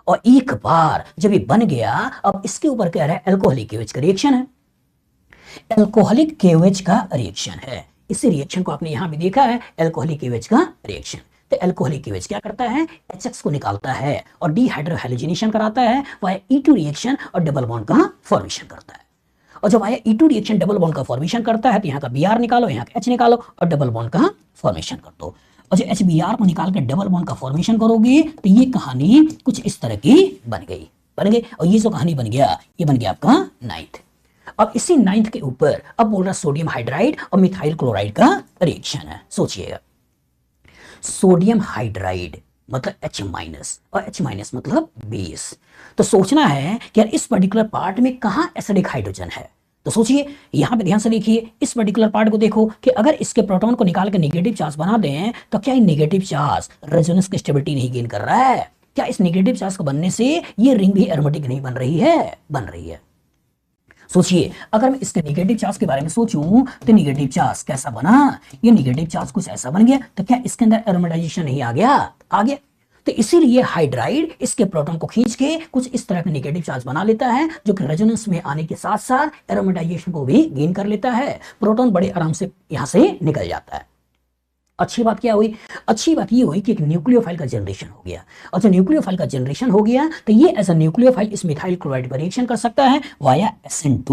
और एक बार जब ये बन गया, अब इसके ऊपर कह रहा है अल्कोहलिक केवेज का रिएक्शन है, अल्कोहलिक केवेज का रिएक्शन है। इसी रिएक्शन को आपने यहां भी देखा है, अल्कोहलिक केवेज का रिएक्शन। तो अल्कोहलिक केवेज क्या करता है, HX को निकालता है और डीहाइड्रोहाइलोजिनेशन कराता है, वह E2 रिएक्शन और डबल बॉन्ड का फॉर्मेशन करता है। और जब आया E2 रिएक्शन डबल बॉन्ड का फॉर्मेशन करता है, तो यहाँ का Br निकालो, यहाँ का H निकालो और डबल बॉन्ड का फॉर्मेशन कर दो। और जब HBr को निकाल के डबल बॉन्ड का फॉर्मेशन करोगे तो ये कहानी कुछ इस तरह की बन गई। और ये जो कहानी बन गया, ये बन गया आपका 9th। अब इसी 9th के ऊपर अब बोल रहा सोडियम हाइड्राइड और मिथाइल क्लोराइड का रिएक्शन है। सोचिएगा, सोडियम हाइड्राइड मतलब H- और H- मतलब बेस। तो सोचना है कि यार इस पर्टिकुलर पार्ट में कहां एसिडिक हाइड्रोजन है। तो सोचिए, यहां पे ध्यान से देखिए, इस पर्टिकुलर पार्ट को देखो कि अगर इसके प्रोटॉन को निकाल के नेगेटिव चार्ज बना दें तो क्या ये नेगेटिव चार्ज रेजोनेंस की स्टेबिलिटी नहीं गेन कर रहा है? क्या इस नेगेटिव चार्ज को बनने से ये रिंग भी एरोमेटिक नहीं बन रही है? बन रही है। सोचिए, अगर मैं इसके नेगेटिव चार्ज के बारे में सोचूं तो नेगेटिव चार्ज कैसा बना, ये नेगेटिव चार्ज कुछ ऐसा बन गया, तो क्या इसके अंदर एरोमेटाइजेशन नहीं आ गया? आ गया। तो इसीलिए हाइड्राइड इसके प्रोटॉन को खींच के कुछ इस तरह का नेगेटिव चार्ज बना लेता है, जो कि रेजोनेंस में आने के साथ साथ एरोमेटाइजेशन को भी गेन कर लेता है। प्रोटॉन बड़े आराम से यहां से निकल जाता है। अच्छी बात क्या हुई? अच्छी बात ये हुई कि एक न्यूक्लियोफाइल का जनरेशन हो गया, और जब न्यूक्लियोफाइल का जनरेशन हो गया तो ये एज अ न्यूक्लियोफाइल इस मिथाइल क्लोराइड पर रिएक्शन कर सकता है वाया SN2।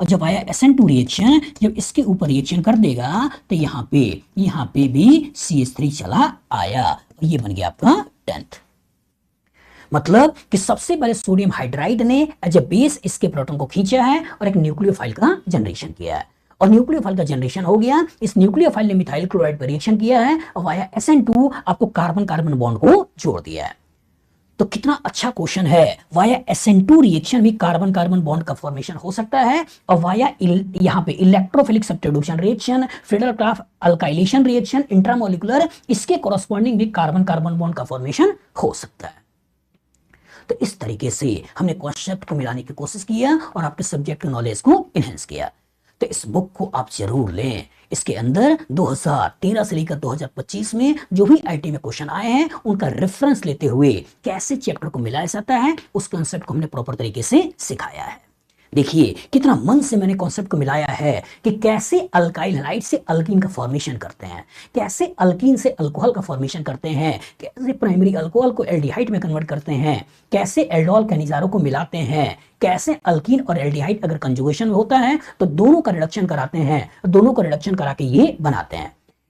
और जब वाया SN2 रिएक्शन जब इसके ऊपर रिएक्शन कर देगा तो यहाँ पे भी CH3 चला आया, और ये बन गया आपका 10th। मतलब कि सबसे पहले सोडियम हाइड्राइड ने एज अ बेस इसके प्रोटॉन को खींचा है और एक न्यूक्लियोफाइल का जनरेशन किया है, और न्यूक्लियोफाइल का जनरेशन हो गया। इस न्यूक्लियोफाइल ने मिथाइल क्लोराइड पर रिएक्शन किया है और वाया SN2 आपको कार्बन कार्बन बॉन्ड को जोड़ दिया है। तो कितना अच्छा क्वेश्चन है, वाया SN2 रिएक्शन भी कार्बन कार्बन बॉन्ड का फॉर्मेशन हो सकता है, और वाया यहां पे electrophilic substitution reaction, Friedel-Crafts alkylation reaction, intramolecular, इसके कॉरस्पॉन्डिंग भी कार्बन कार्बन बॉन्ड का फॉर्मेशन हो सकता है। तो इस तरीके से हमने कॉन्सेप्ट को मिलाने की कोशिश किया और आपके सब्जेक्ट नॉलेज को इनहेंस किया। तो इस बुक को आप जरूर लें। इसके अंदर 2013 से लेकर 2025 में जो भी आईटी में क्वेश्चन आए हैं उनका रेफरेंस लेते हुए कैसे चैप्टर को मिलाया जाता है उस कॉन्सेप्ट को हमने प्रॉपर तरीके से सिखाया है। देखिए कितना मन से मैंने कॉन्सेप्ट को मिलाया है कि कैसे अल्काइल हैलाइड से अल्कीन का फॉर्मेशन करते हैं, कैसे अल्कीन से अल्कोहल का फॉर्मेशन करते हैं, कैसे प्राइमरी अल्कोहल को एल्डिहाइड में कन्वर्ट करते हैं, कैसे एल्डोल कैनिजारों को मिलाते हैं, कैसे अल्कीन और एल्डिहाइड अगर कंजुगेशन में होता है तो दोनों का रिडक्शन कराते हैं, दोनों का रिडक्शन करा के ये बनाते हैं।